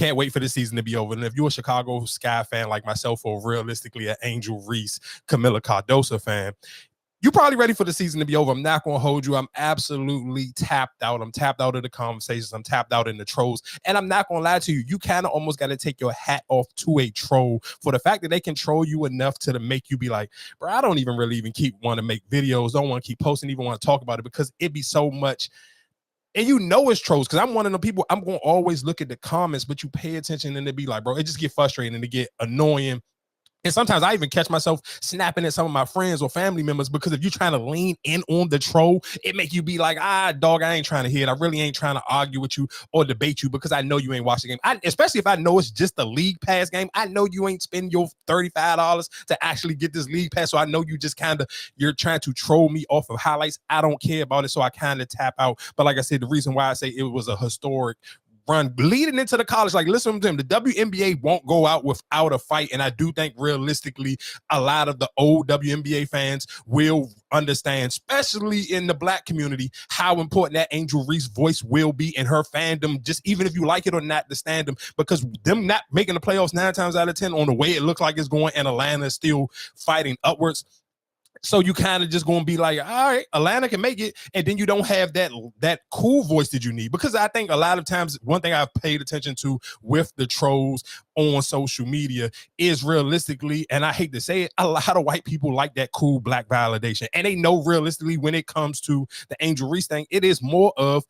can't wait for the season to be over. And if you're a Chicago Sky fan like myself, or realistically an Angel Reese, Camila Cardoso fan, you're probably ready for the season to be over. I'm not going to hold you. I'm absolutely tapped out. I'm tapped out of the conversations. I'm tapped out in the trolls. And I'm not going to lie to you. You kind of almost got to take your hat off to a troll for the fact that they can troll you enough to make you be like, bro, I don't even really keep want to make videos. Don't want to keep posting, even want to talk about it, because it be so much. And you know it's trolls, because I'm one of the people, I'm going to always look at the comments, but you pay attention and it be like, bro, it just get frustrating and it get annoying. And sometimes I even catch myself snapping at some of my friends or family members, because if you're trying to lean in on the troll, it make you be like, dog, I ain't trying to hear it. I really ain't trying to argue with you or debate you, because I know you ain't watching the game. Especially if I know it's just a league pass game. I know you ain't spending your $35 to actually get this league pass. So I know you just you're trying to troll me off of highlights. I don't care about it. So I kind of tap out. But like I said, the reason why I say it was a historic run leading into the college, like, listen to him, the WNBA won't go out without a fight. And I do think realistically a lot of the old WNBA fans will understand, especially in the Black community, how important that Angel Reese voice will be in her fandom, just even if you like it or not, the stand-up, because them not making the playoffs 9 times out of 10 on the way it looks like it's going, and Atlanta is still fighting upwards. So you kind of just going to be like, all right, Atlanta can make it. And then you don't have that cool voice that you need. Because I think a lot of times, one thing I've paid attention to with the trolls on social media is realistically, and I hate to say it, a lot of white people like that cool Black validation. And they know realistically when it comes to the Angel Reese thing, it is more of,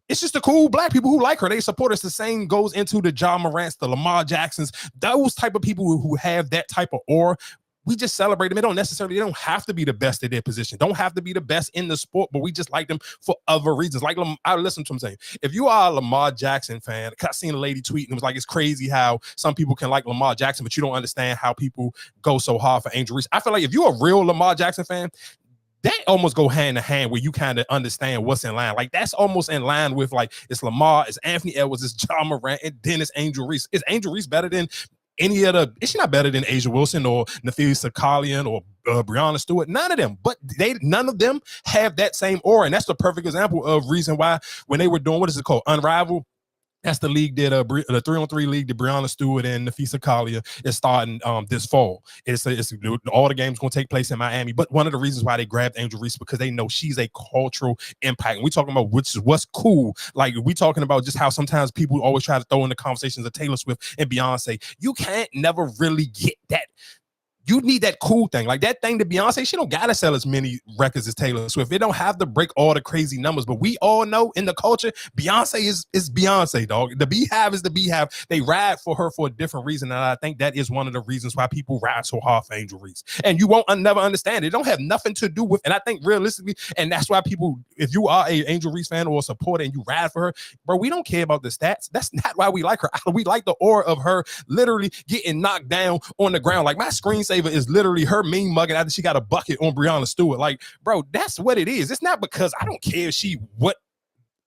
it's just the cool Black people who like her. They support us. The same goes into the John Morants, the Lamar Jacksons, those type of people who have that type of aura. We just celebrate them. They don't have to be the best at their position. Don't have to be the best in the sport, but we just like them for other reasons. Like, I listen to him saying, if you are a Lamar Jackson fan, I seen a lady tweet and it was like, it's crazy how some people can like Lamar Jackson, but you don't understand how people go so hard for Angel Reese. I feel like if you're a real Lamar Jackson fan, that almost go hand in hand, where you kind of understand what's in line. Like, that's almost in line with, like, it's Lamar, it's Anthony Edwards, it's John Morant, and then it's Angel Reese. Is Angel Reese better than any other? Is she not better than Asia Wilson or Nafisa Sakalian or Breonna Stewart? None of them. But none of them have that same aura. And that's the perfect example of reason why when they were doing, what is it called? Unrivaled. That's the league that the 3-on-3 league that Breonna Stewart and Nafisa Kalia is starting this fall. It's all the games going to take place in Miami. But one of the reasons why they grabbed Angel Reese, because they know she's a cultural impact. And we're talking about what's cool. Like, we talking about just how sometimes people always try to throw in the conversations of Taylor Swift and Beyonce. You can't never really get that. You need that cool thing. Like, that thing to Beyonce, she don't got to sell as many records as Taylor Swift. It don't have to break all the crazy numbers. But we all know in the culture, Beyonce is Beyonce, dog. The Beehive is the Beehive. They ride for her for a different reason. And I think that is one of the reasons why people ride so hard for Angel Reese. And you won't never understand it. It don't have nothing to do with, and I think realistically, and that's why people, if you are a Angel Reese fan or a supporter and you ride for her, bro, we don't care about the stats. That's not why we like her. We like the aura of her literally getting knocked down on the ground. Like, my screensaver is literally her mean mugging after she got a bucket on Breonna Stewart. Like, bro, that's what it is. It's not because I don't care if she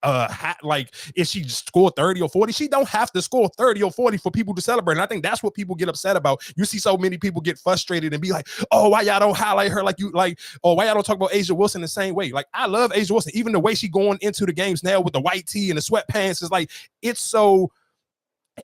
if she scored 30 or 40. She don't have to score 30 or 40 for people to celebrate. And I think that's what people get upset about. You see so many people get frustrated and be like, oh, why y'all don't highlight her like you like, or why y'all don't talk about Asia Wilson the same way? Like, I love Asia Wilson. Even the way she going into the games now with the white tee and the sweatpants is like, it's so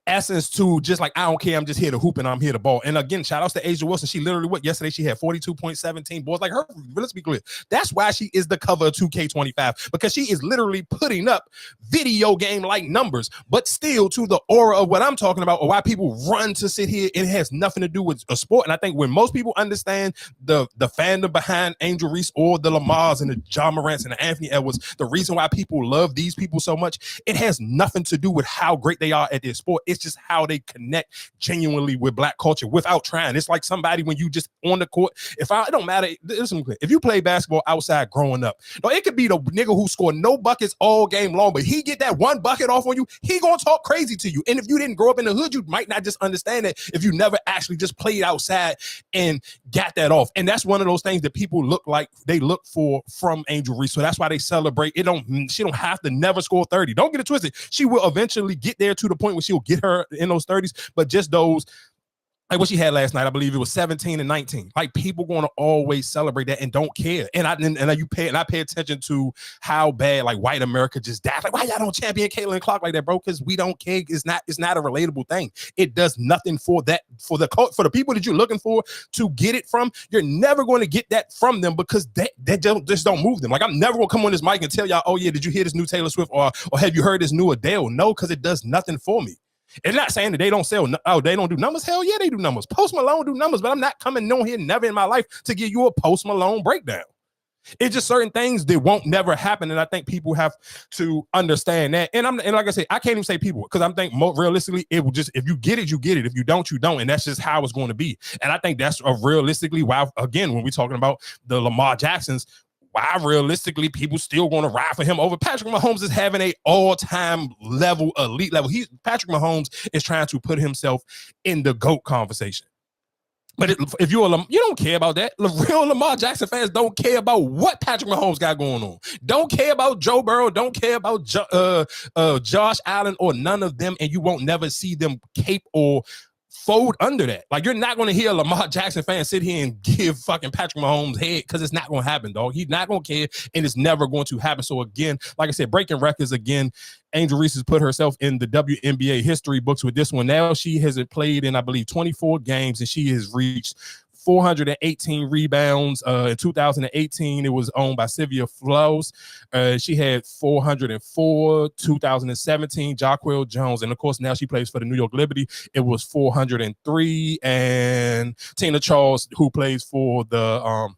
essence to just like, I don't care, I'm just here to hoop and I'm here to ball. And again, shout outs to Asia Wilson. She literally, yesterday she had 42.17 boards. Like, her, let's be clear, that's why she is the cover of 2K25, because she is literally putting up video game like numbers, but still to the aura of what I'm talking about, or why people run to sit here. It has nothing to do with a sport. And I think when most people understand the fandom behind Angel Reese or the Lamars and the John Morants and the Anthony Edwards, the reason why people love these people so much, it has nothing to do with how great they are at their sport. It's just how they connect genuinely with Black culture without trying. It's like somebody when you just on the court. It don't matter. Listen, if you play basketball outside growing up, no, it could be the nigga who scored no buckets all game long, but he get that one bucket off on you, he gonna talk crazy to you. And if you didn't grow up in the hood, you might not just understand it if you never actually just played outside and got that off. And that's one of those things that people look for from Angel Reese. So that's why they celebrate. She don't have to never score 30. Don't get it twisted. She will eventually get there to the point where she'll get her in those 30s, but just those like what she had last night, I believe it was 17 and 19. Like people going to always celebrate that and don't care. And I pay attention to how bad like white America just died. Like, why y'all don't champion Caitlin Clark like that, bro? Because we don't care. It's not a relatable thing. It does nothing for the people that you're looking for to get it from. You're never going to get that from them because they just don't move them. Like I'm never gonna come on this mic and tell y'all, oh yeah, did you hear this new Taylor Swift or have you heard this new Adele? No, because it does nothing for me. It's not saying that they don't sell. Oh, they don't do numbers. Hell yeah, they do numbers. Post Malone do numbers, but I'm not coming on here never in my life to give you a Post Malone breakdown. It's just certain things that won't never happen, and I think people have to understand that. And like I said, I can't even say people because I'm thinking realistically, it will just if you get it, you get it. If you don't, you don't, and that's just how it's going to be. And I think that's realistically why again when we're talking about the Lamar Jacksons. Why realistically people still going to ride for him over Patrick Mahomes is having a all-time level, elite level. Patrick Mahomes is trying to put himself in the GOAT conversation. But if you don't care about that. Real Lamar Jackson fans don't care about what Patrick Mahomes got going on. Don't care about Joe Burrow. Don't care about Josh Allen or none of them, and you won't never see them cape or fold under that. Like you're not going to hear a Lamar Jackson fan sit here and give fucking Patrick Mahomes head because it's not going to happen, dog. He's not going to care, and it's never going to happen. So again, like I said, breaking records again. Angel Reese has put herself in the WNBA history books with this one. Now she has played in, I believe, 24 games, and she has reached 418 rebounds. In 2018, it was owned by Sylvia Flaws. She had 404. 2017, Jaquel Jones. And of course, now she plays for the New York Liberty. It was 403. And Tina Charles, who plays for the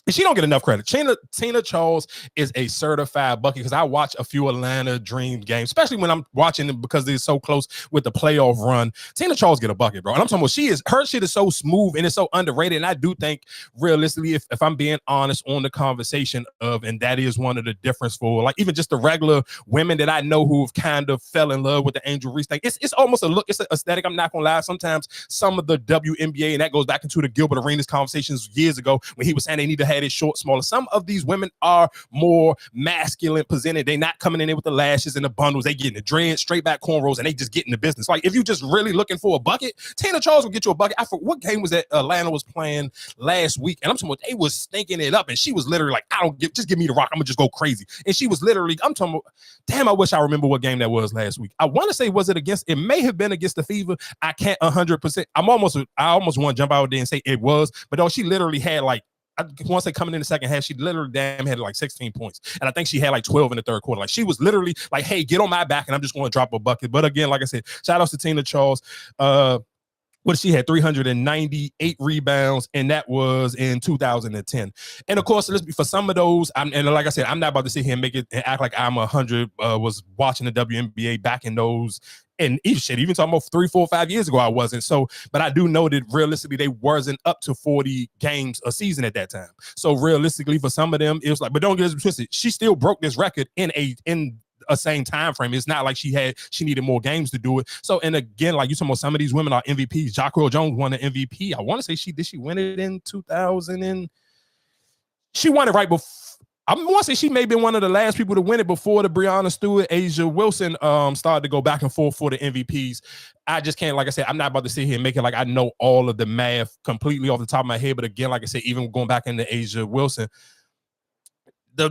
and she don't get enough credit. Tina Charles is a certified bucket because I watch a few Atlanta Dream games, especially when I'm watching them because they're so close with the playoff run. Tina Charles get a bucket, bro. And I'm talking about her shit is so smooth and it's so underrated. And I do think realistically, if I'm being honest on the conversation and that is one of the difference for like even just the regular women that I know who've kind of fell in love with the Angel Reese thing. It's almost a look, it's an aesthetic. I'm not gonna lie. Sometimes some of the WNBA, and that goes back into the Gilbert Arenas conversations years ago when he was saying they need to have it short, smaller. Some of these women are more masculine presented. They're not coming in there with the lashes and the bundles. They getting the dreads, straight back cornrows, and they just getting the business. Like if you just really looking for a bucket, Tina Charles will get you a bucket. I forgot what game was that Atlanta was playing last week, and I'm talking about they was stinking it up, and she was literally like, just give me the rock. I'm gonna just go crazy. And she was literally, I'm talking about, damn, I wish I remember what game that was last week. I want to say, was it against? It may have been against the Fever. I can't 100%. I almost want to jump out there and say it was, but no, she literally had like. Once they coming in the second half, she literally had like 16 points. And I think she had like 12 in the third quarter. Like she was literally like, hey, get on my back and I'm just going to drop a bucket. But again, like I said, shout out to Tina Charles. She had 398 rebounds, and that was in 2010. And of course, for some of those, and like I said, I'm not about to sit here and make it and act like I'm 100. Was watching the WNBA back in those. And even talking about 3, 4, 5 years ago, I wasn't. So, but I do know that realistically, they wasn't up to 40 games a season at that time. So realistically, for some of them, it was like, but don't get it twisted. She still broke this record in a same time frame. It's not like she needed more games to do it. So, and again, like you talking about, some of these women are MVPs. Jaquel Jones won the MVP. I want to say did she win it in 2000? And she won it right before. I want to say she may have been one of the last people to win it before the Breonna Stewart, Asia Wilson started to go back and forth for the MVPs. I just can't, like I said, I'm not about to sit here and make it like I know all of the math completely off the top of my head. But again, like I said, even going back into Asia Wilson, the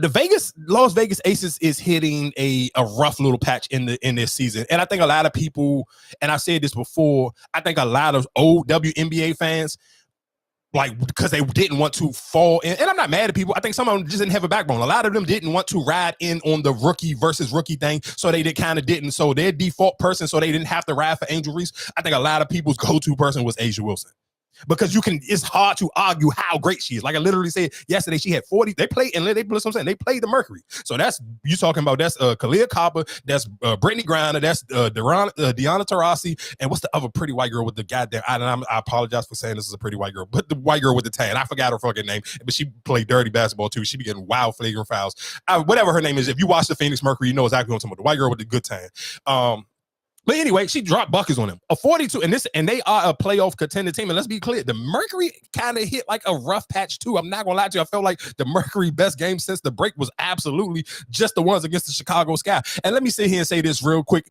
Las Vegas Aces is hitting a rough little patch in this season. And I think a lot of people, and I said this before, I think a lot of old WNBA fans, like, because they didn't want to fall in. And I'm not mad at people. I think some of them just didn't have a backbone. A lot of them didn't want to ride in on the rookie versus rookie thing. So they didn't. So their default person, so they didn't have to ride for Angel Reese. I think a lot of people's go-to person was Asia Wilson. Because it's hard to argue how great she is. Like I literally said yesterday, she had 40. They played, and they played the Mercury. So that's you talking about. That's Kalia Copper. That's Brittany Griner. That's Deanna Taurasi. And what's the other pretty white girl with the goddamn? I apologize for saying this is a pretty white girl, but the white girl with the tan. I forgot her fucking name, but she played dirty basketball too. She be getting wild flagrant fouls. Whatever her name is. If you watch the Phoenix Mercury, you know exactly what I'm talking about. The white girl with the good tan. But anyway, she dropped buckets on them. A 42, and they are a playoff contender team. And let's be clear, the Mercury kind of hit like a rough patch too. I'm not gonna lie to you. I felt like the Mercury best game since the break was absolutely just the ones against the Chicago Sky. And let me sit here and say this real quick.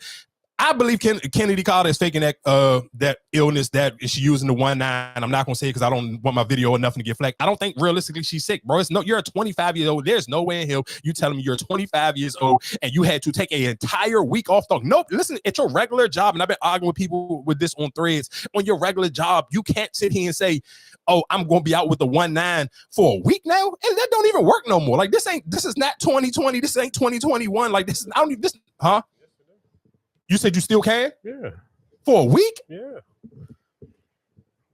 I believe Kennedy Carter is faking that illness that she's using the 19. I'm not gonna say it because I don't want my video or nothing to get flagged. I don't think realistically she's sick, bro. You're a 25 years old. There's no way in hell you telling me you're 25 years old and you had to take an entire week off. Nope. Listen, it's your regular job, and I've been arguing with people with this on threads. On your regular job, you can't sit here and say, "Oh, I'm gonna be out with the 19 for a week now," and that don't even work no more. Like this is not 2020. This ain't 2021. Like this is I don't even this, huh? You said you still can? Yeah. For a week? Yeah.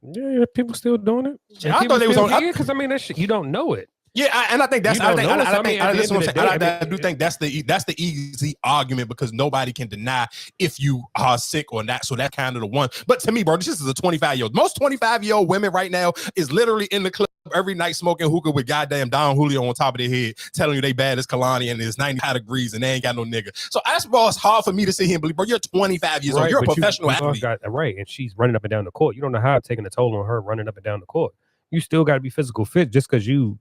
Yeah, people still doing it. Yeah, I thought they was on. Because I mean, that shit, you don't know it. Yeah, and I think that's. I do think that's the easy argument because nobody can deny if you are sick or not. So that's kind of the one. But to me, bro, this is a 25-year-old. Most 25-year-old women right now is literally in the club every night smoking hookah with goddamn Don Julio on top of their head, telling you they bad as Kalani and it's 95 degrees and they ain't got no nigga. So that's why it's hard for me to sit here and believe, bro, you're 25 years old. You're a professional athlete. Right, and she's running up and down the court. You don't know how it's taking a toll on her running up and down the court. You still got to be physical fit just because you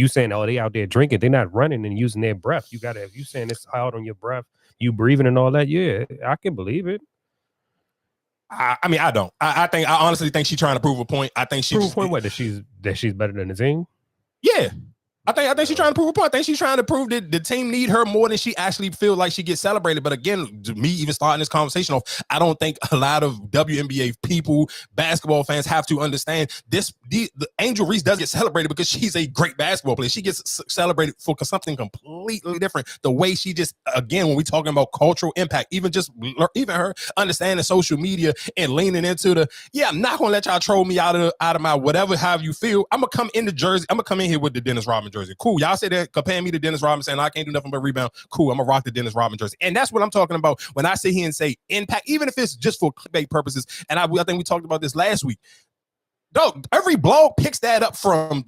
saying, oh, they out there drinking, they're not running and using their breath. You got to, if you saying it's out on your breath, you breathing and all that, yeah, I can believe it. I mean, I don't. I honestly think she's trying to prove a point. I think she's prove a point what that she's better than the team. Yeah. I think she's trying to prove a point. I think she's trying to prove that the team need her more than she actually feel like she gets celebrated. But again, me even starting this conversation off, I don't think a lot of WNBA people, basketball fans have to understand this. The Angel Reese does get celebrated because she's a great basketball player. She gets celebrated for something completely different. The way she just, again, when we talking about cultural impact, even her understanding social media and leaning into I'm not gonna let y'all troll me out of my whatever, however you feel. I'm gonna come in the jersey. I'm gonna come in here with the Dennis Rodman jersey. Cool. Y'all say that comparing me to Dennis Rodman saying I can't do nothing but rebound. Cool. I'm gonna rock the Dennis Rodman jersey. And that's what I'm talking about when I sit here and say impact, even if it's just for clickbait purposes. And I think we talked about this last week. Dog, every blog picks that up from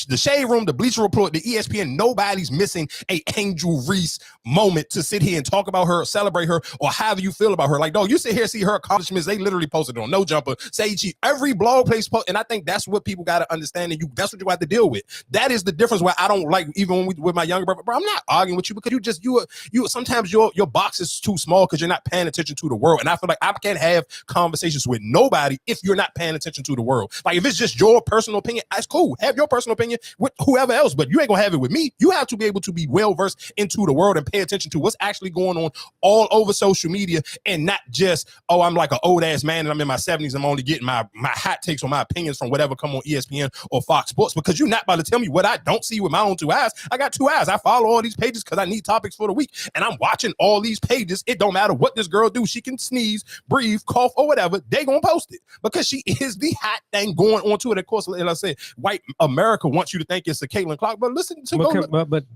the Shade Room, the Bleacher Report, the ESPN. Nobody's missing a Angel Reese moment to sit here and talk about her, celebrate her, or however you feel about her. Like, dog, you sit here and see her accomplishments. They literally posted it on No Jumper, Sage. Every blog place post, and I think that's what people got to understand. And that's what you have to deal with. That is the difference. Where I don't like, even when with my younger brother, bro, I'm not arguing with you because you sometimes your box is too small because you're not paying attention to the world. And I feel like I can't have conversations with nobody if you're not paying attention to the world. Like if it's just your personal opinion, that's cool. Have your personal opinion with whoever else, but you ain't gonna have it with me. You have to be able to be well versed into the world and pay attention to what's actually going on all over social media, and not just, oh, I'm like an old ass man and I'm in my 70s. I'm only getting my hot takes or my opinions from whatever come on ESPN or Fox Sports, because you're not about to tell me what I don't see with my own two eyes. I got two eyes. I follow all these pages because I need topics for the week, and I'm watching all these pages. It don't matter what this girl do. She can sneeze, breathe, cough, or whatever. They gonna post it because she is the hot thing going on to it. Of course, and I said, white America wants you to think it's a Caitlin Clark, but listen to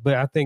but I think